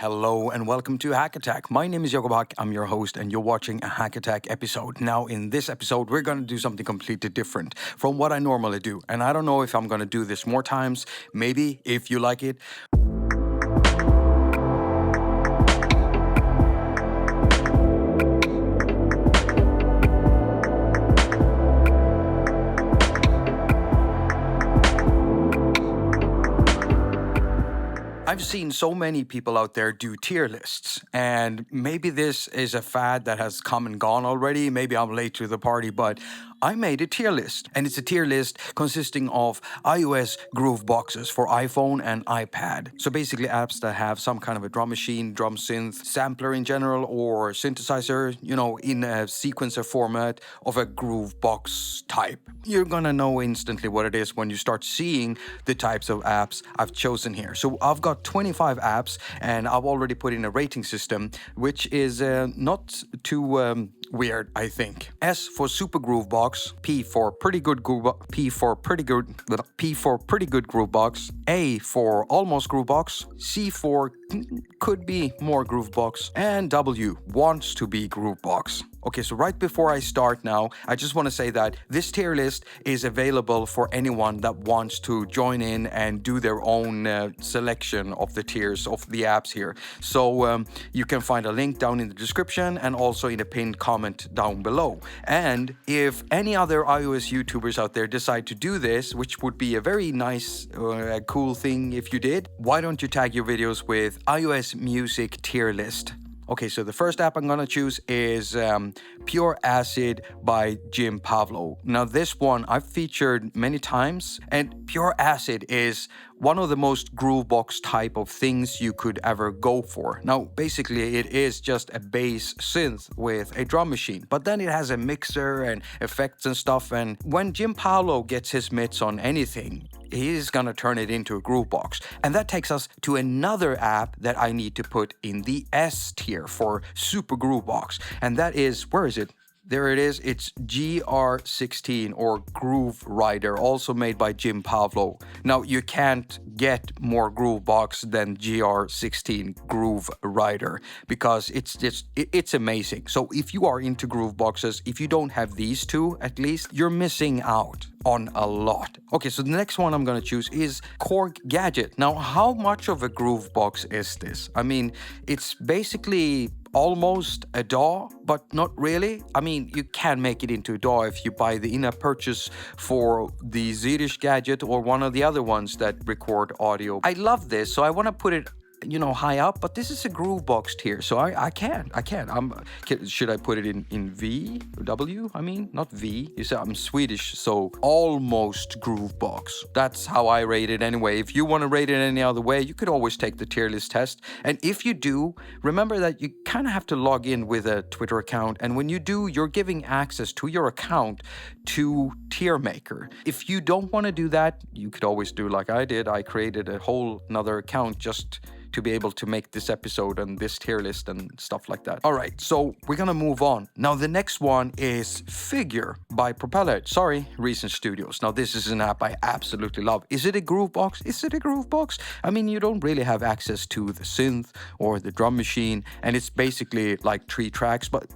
Hello and welcome to Hack Attack. My name is Jakob Hack. I'm your host, and you're watching a Hack Attack episode. Now, in this episode, we're going to do something completely different from what I normally do. And I don't know if I'm going to do this more times. Maybe, if you like it. I've seen so many people out there do tier lists, and maybe this is a fad that has come and gone already. Maybe I'm late to the party, but I made a tier list, and it's a tier list consisting of iOS groove boxes for iPhone and iPad. So basically apps that have some kind of a drum machine, drum synth, sampler in general, or synthesizer, in a sequencer format of a groove box type. You're gonna know instantly what it is when you start seeing the types of apps I've chosen here. So I've got 25 apps, and I've already put in a rating system, which is not too weird, I think. S for Super Groove Box, P for Pretty Good Groove, P for Pretty Good Groove Box, A for Almost Groove Box, C for Could Be More Groove Box, and W Wants to Be Groove Box. Okay, so right before I start now, I just want to say that this tier list is available for anyone that wants to join in and do their own selection of the tiers of the apps here. So you can find a link down in the description and also in a pinned comment down below. And if any other iOS YouTubers out there decide to do this, which would be a very nice, cool thing if you did, why don't you tag your videos with iOS Music Tier List? Okay, so the first app I'm gonna choose is Pure Acid by Jim Pavlo. Now this one I've featured many times, and Pure Acid is one of the most groovebox type of things you could ever go for. Now basically it is just a bass synth with a drum machine, but then it has a mixer and effects and stuff, and when Jim Pavlo gets his mitts on anything, he's gonna turn it into a groovebox. And that takes us to another app that I need to put in the S tier for Super Groovebox, and that is, where is it? There it is. It's GR16 or Groove Rider, also made by Jim Pavlo. Now, you can't get more Groovebox than GR16 Groove Rider because it's amazing. So if you are into groove boxes, if you don't have these two at least, you're missing out on a lot. Okay, so the next one I'm gonna choose is Korg Gadget. Now, how much of a groove box is this? I mean, it's basically almost a DAW, but not really. I mean, you can make it into a DAW if you buy the in-app purchase for the Zirish Gadget or one of the other ones that record audio. I love this, so I want to put it high up, but this is a groove box tier, so I can. Should I put it in V or W? I mean, not V. You said I'm Swedish, so almost groove box. That's how I rate it anyway. If you want to rate it any other way, you could always take the tier list test. And if you do, remember that you kind of have to log in with a Twitter account. And when you do, you're giving access to your account to TierMaker. If you don't want to do that, you could always do like I did. I created a whole another account just to be able to make this episode and this tier list and stuff like that. All right, so we're gonna move on. Now the next one is Figure by Propeller. Sorry, Recent Studios. Now this is an app I absolutely love. Is it a groove box? Is it a groove box? I mean, you don't really have access to the synth or the drum machine, and it's basically like 3 tracks, but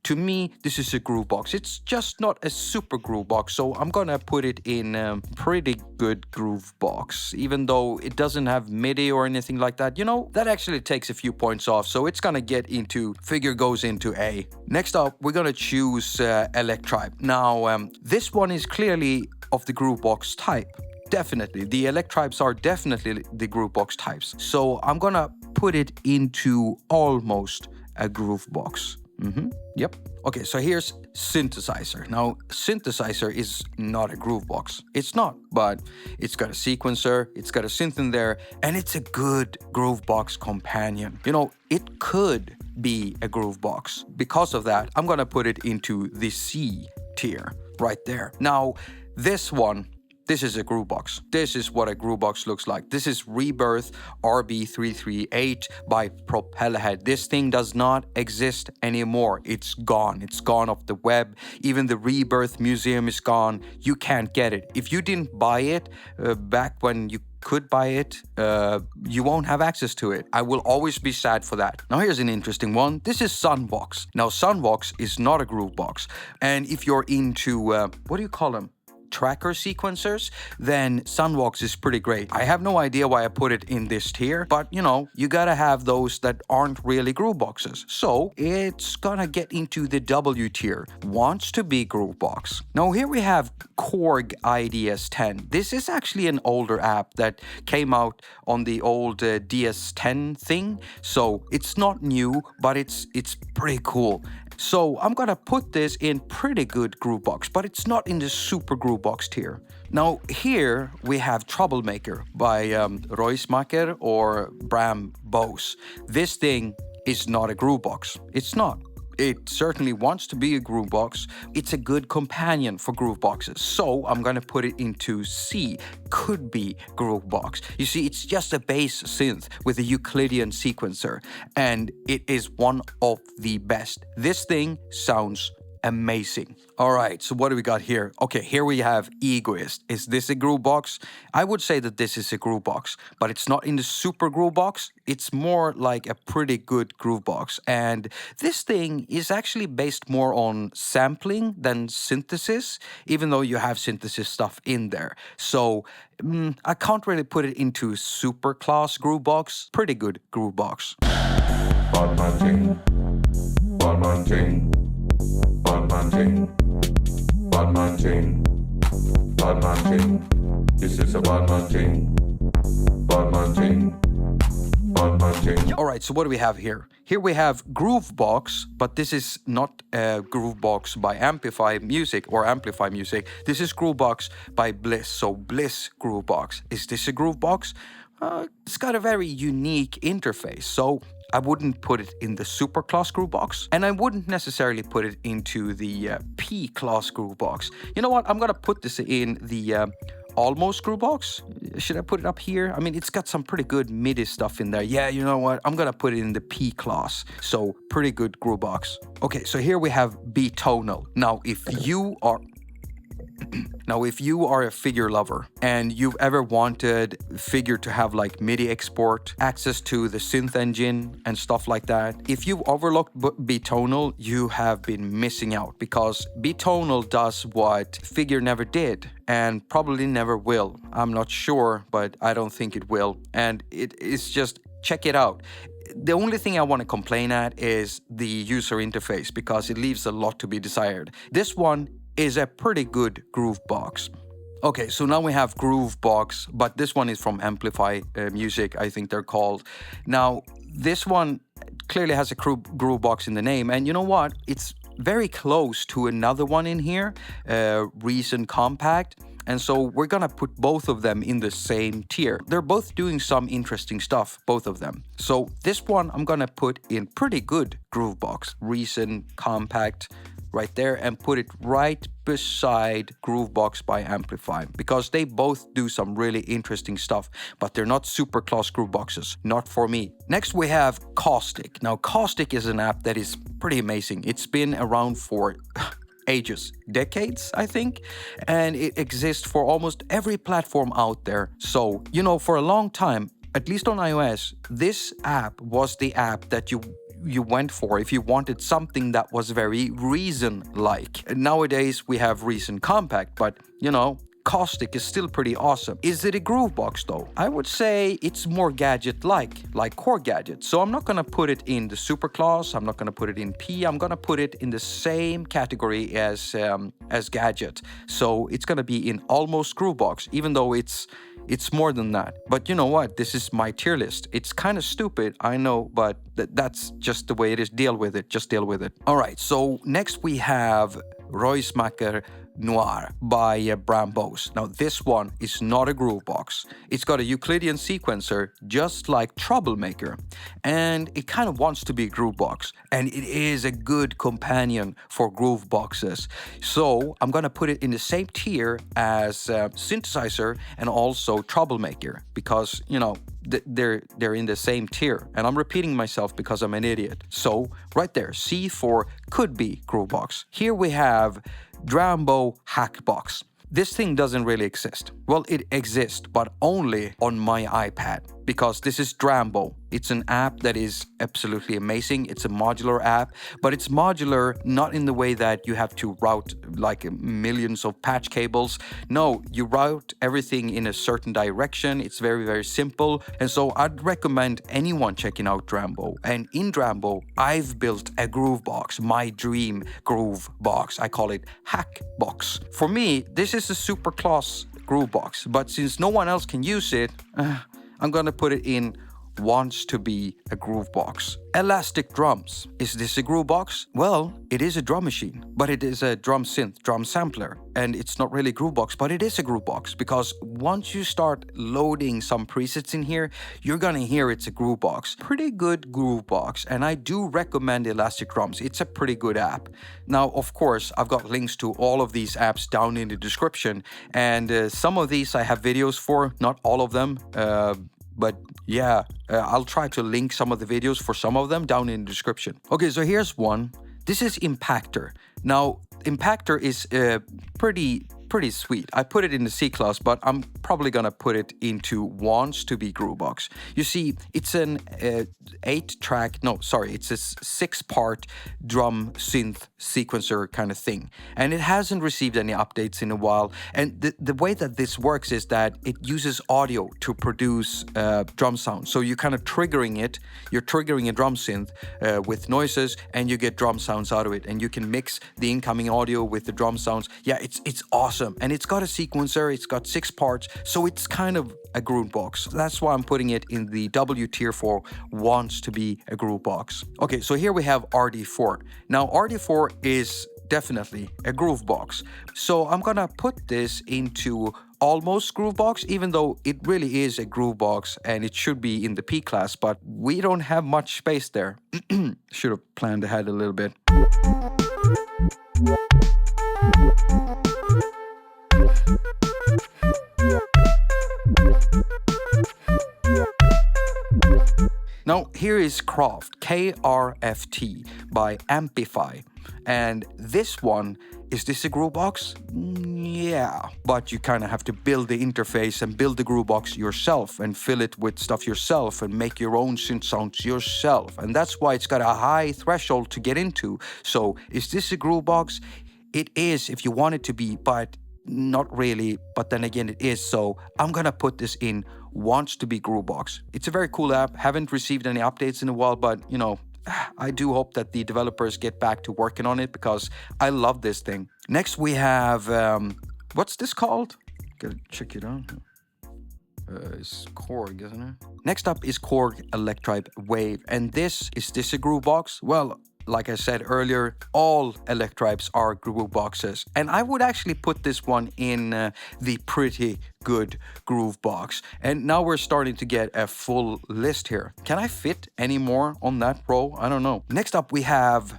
to me, this is a groove box. It's just not a super groove box, so I'm gonna put it in pretty good groove box, even though it doesn't have MIDI or anything like that. That actually takes a few points off, so it's gonna get into, Figure goes into A. Next up, we're gonna choose Electribe. Now, this one is clearly of the groove box type. Definitely, the Electribes are definitely the groove box types. So I'm gonna put it into almost a groove box. Yep. Okay, so here's Synthesizer. Now, Synthesizer is not a groove box. It's not, but it's got a sequencer, it's got a synth in there, and it's a good groove box companion. It could be a groove box. Because of that, I'm gonna put it into the C tier right there. Now, this is a groove box. This is what a groove box looks like. This is Rebirth RB338 by Propellerhead. This thing does not exist anymore. It's gone. It's gone off the web. Even the Rebirth Museum is gone. You can't get it. If you didn't buy it back when you could buy it, you won't have access to it. I will always be sad for that. Now here's an interesting one. This is Sunvox. Now Sunvox is not a Groovebox. And if you're into, what do you call them? Tracker sequencers, then Sunvox is pretty great. I have no idea why I put it in this tier, but you know, you gotta have those that aren't really Grooveboxes. So it's gonna get into the W tier. Wants to be Groovebox. Now here we have Korg IDS10. This is actually an older app that came out on the old DS10 thing. So it's not new, but it's pretty cool. So I'm gonna put this in pretty good Groovebox, but it's not in the super Groovebox tier. Now here we have Troublemaker by Roismacher or Bram Bose. This thing is not a Groovebox. It's not. It certainly wants to be a Groovebox. It's a good companion for Grooveboxes. So I'm gonna put it into C, could be Groovebox. You see, it's just a bass synth with a Euclidean sequencer, and it is one of the best. This thing sounds amazing. All right, so what do we got here? Okay, here we have Egoist. Is this a Groovebox? I would say that this is a Groovebox, but it's not in the super Groovebox. It's more like a pretty good Groovebox. And this thing is actually based more on sampling than synthesis, even though you have synthesis stuff in there. So I can't really put it into super class Groovebox. Pretty good Groovebox. Badman ting, badman ting, badman ting, badman ting, badman ting. This is a badman ting, badman ting, badman ting. All right, so what do we have here? Here we have Groovebox, but this is not a Groovebox by Amplify Music or Amplify Music. This is Groovebox by Bliss. So Bliss Groovebox. Is this a Groovebox? It's got a very unique interface, so I wouldn't put it in the super class Groovebox, and I wouldn't necessarily put it into the P class Groovebox. You know what? I'm gonna put this in the almost Groovebox. Should I put it up here? I mean, it's got some pretty good MIDI stuff in there. Yeah, you know what? I'm gonna put it in the P class. So pretty good Groovebox. Okay, so here we have B-tonal. Now, if you are a figure lover and you've ever wanted Figure to have like MIDI export, access to the synth engine and stuff like that, if you've overlooked B-tonal, you have been missing out, because B-tonal does what Figure never did and probably never will. I'm not sure, but I don't think it will. And it is just, check it out. The only thing I want to complain at is the user interface, because it leaves a lot to be desired. This one is a pretty good Groovebox. Okay, so now we have Groovebox, but this one is from Amplify Music, I think they're called. Now, this one clearly has a Groovebox in the name, and you know what? It's very close to another one in here, Reason Compact. And so we're gonna put both of them in the same tier. They're both doing some interesting stuff, both of them. So this one I'm gonna put in pretty good Groovebox, Reason Compact, right there, and put it right beside Groovebox by Amplify, because they both do some really interesting stuff, but they're not super class Grooveboxes, not for me. Next we have Caustic. Now Caustic is an app that is pretty amazing. It's been around for ages, decades, I think, and it exists for almost every platform out there. So, you know, for a long time, at least on iOS, this app was the app that you went for if you wanted something that was very Reason-like. Nowadays we have Reason Compact, but you know, Caustic is still pretty awesome. Is it a Groovebox though? I would say it's more gadget-like Korg Gadget. So I'm not gonna put it in the super class, I'm not gonna put it in P, I'm gonna put it in the same category as Gadget. So it's gonna be in almost Groovebox, even though it's more than that. But you know what? This is my tier list. It's kind of stupid, I know, but that's just the way it is. Deal with it. Just deal with it. All right, so next we have Roismacher Noir by Bram Bose. Now this one is not a Groovebox. It's got a Euclidean sequencer just like Troublemaker, and it kind of wants to be a Groovebox, and it is a good companion for Grooveboxes. So I'm gonna put it in the same tier as Synthesizer and also Troublemaker, because you know they're in the same tier, and I'm repeating myself because I'm an idiot. So right there, C for could be Groovebox. Here we have Drambo Hackbox. This thing doesn't really exist. Well, it exists, but only on my iPad, because this is Drambo. It's an app that is absolutely amazing. It's a modular app, but it's modular not in the way that you have to route like millions of patch cables. No, you route everything in a certain direction. It's very, very simple. And so I'd recommend anyone checking out Drambo. And in Drambo, I've built a groove box, my dream groove box. I call it Hack Box. For me, this is a super class groove box, but since no one else can use it, I'm gonna put it in wants to be a groove box. Elastic drums. Is this a groove box? Well, it is a drum machine, but it is a drum synth, drum sampler, and it's not really a groove box, but it is a groove box because once you start loading some presets in here, you're gonna hear it's a groove box. Pretty good groove box, and I do recommend Elastic Drums. It's a pretty good app. Now, of course, I've got links to all of these apps down in the description, and some of these I have videos for, not all of them. But yeah, I'll try to link some of the videos for some of them down in the description. Okay, so here's one. This is Impactor. Now, Impactor is pretty sweet. I put it in the C class, but I'm probably gonna put it into wants to be Groovebox. You see, it's an 6-part drum synth sequencer kind of thing, and it hasn't received any updates in a while. And the way that this works is that it uses audio to produce drum sound. So you're kind of triggering it. You're triggering a drum synth with noises, and you get drum sounds out of it. And you can mix the incoming audio with the drum sounds. Yeah, it's awesome. And it's got a sequencer. It's got 6 parts. So it's kind of a groove box. That's why I'm putting it in the W tier for wants to be a groove box. Okay, so here we have RD4. Now RD4 is definitely a groove box. So I'm gonna put this into almost groove box, even though it really is a groove box and it should be in the P class, but we don't have much space there. Should have planned ahead a little bit. Now here is Craft, KRFT by Amplify, and this one, is this a groove box? Yeah, but you kind of have to build the interface and build the groove box yourself and fill it with stuff yourself and make your own synth sounds yourself, and that's why it's got a high threshold to get into. So is this a groove box? It is if you want it to be, but not really, but then again it is. So I'm gonna put this in wants to be groove box. It's a very cool app. Haven't received any updates in a while, but you know, I do hope that the developers get back to working on it because I love this thing. Next we have what's this called? Gotta check it out. It's Korg, isn't it? Next up is Korg Electribe Wave, and this a groove box? Well, like I said earlier, all Electribes are groove boxes. And I would actually put this one in the pretty good groove box. And now we're starting to get a full list here. Can I fit any more on that row? I don't know. Next up we have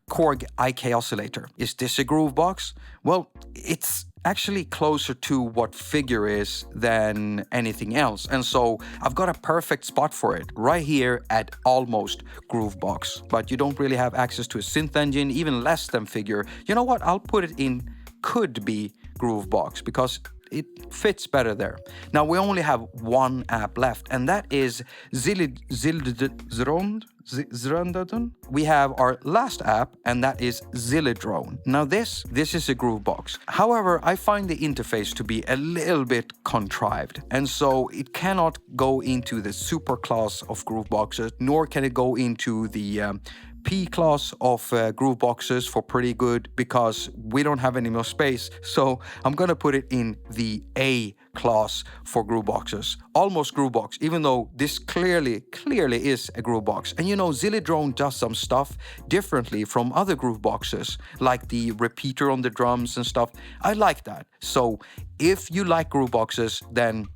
Korg IK Oscillator. Is this a groove box? Well, it's actually closer to what Figure is than anything else, and so I've got a perfect spot for it right here at almost groove box. But you don't really have access to a synth engine, even less than Figure. You know what, I'll put it in could be groove box because it fits better there. Now we only have one app left, and that is Zildron. We have our last app, and that is Zillidrone. Now this is a groove box. However, I find the interface to be a little bit contrived, and so it cannot go into the super class of groove boxes, nor can it go into the P class of groove boxes for pretty good because we don't have any more space. So I'm gonna put it in the A class for groove boxes. Almost groove box, even though this clearly is a groove box. And you know, Zillidrone does some stuff differently from other groove boxes, like the repeater on the drums and stuff. I like that. So if you like groove boxes, then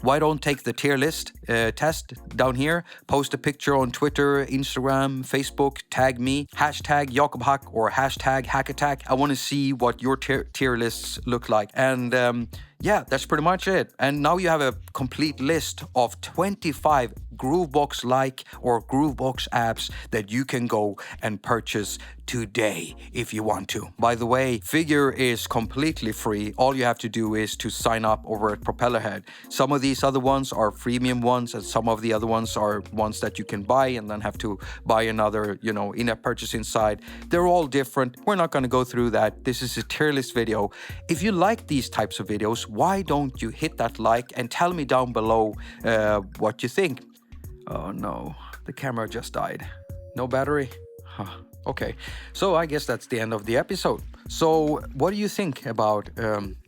why don't take the tier list? test down here. Post a picture on Twitter, Instagram, Facebook, tag me, hashtag Jakob Hack or hashtag Hack Attack. I want to see what your tier lists look like. And yeah, that's pretty much it. And now you have a complete list of 25 Groovebox-like or Groovebox apps that you can go and purchase today if you want to. By the way, Figure is completely free. All you have to do is to sign up over at Propellerhead. Some of these other ones are freemium ones, and some of the other ones are ones that you can buy and then have to buy another, in-app purchase inside. They're all different. We're not going to go through that. This is a tier list video. If you like these types of videos, why don't you hit that like and tell me down below what you think? Oh no, the camera just died. No battery? Huh. Okay, so I guess that's the end of the episode. So what do you think about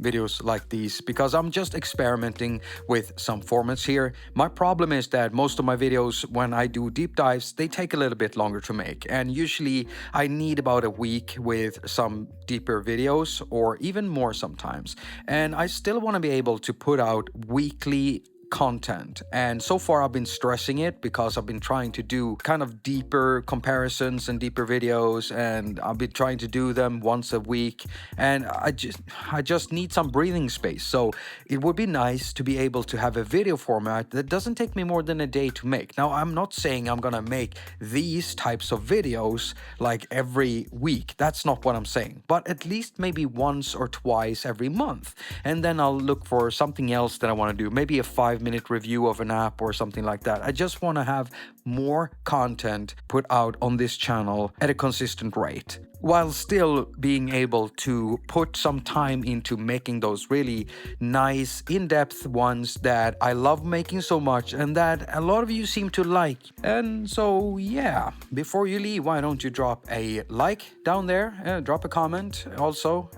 videos like these? Because I'm just experimenting with some formats here. My problem is that most of my videos, when I do deep dives, they take a little bit longer to make. And usually I need about a week with some deeper videos, or even more sometimes. And I still want to be able to put out weekly content, and so far I've been stressing it because I've been trying to do kind of deeper comparisons and deeper videos, and I've been trying to do them once a week, and I just need some breathing space. So it would be nice to be able to have a video format that doesn't take me more than a day to make. Now, I'm not saying I'm gonna make these types of videos like every week. That's not what I'm saying, but at least maybe once or twice every month, and then I'll look for something else that I want to do, maybe a 5-minute review of an app or something like that. I just want to have more content put out on this channel at a consistent rate, while still being able to put some time into making those really nice, in-depth ones that I love making so much and that a lot of you seem to like. And so, yeah, before you leave, why don't you drop a like down there, drop a comment also.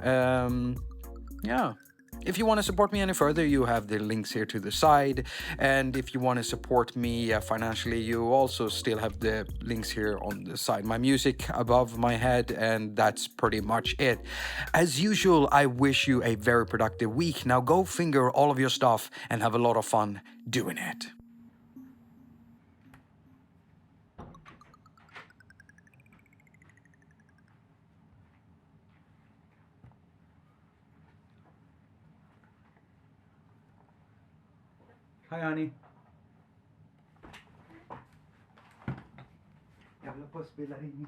Yeah. If you want to support me any further, you have the links here to the side. And if you want to support me financially, you also still have the links here on the side. My music above my head, and that's pretty much it. As usual, I wish you a very productive week. Now go finger all of your stuff and have a lot of fun doing it. Hi, honey. Jag håller på att spela in.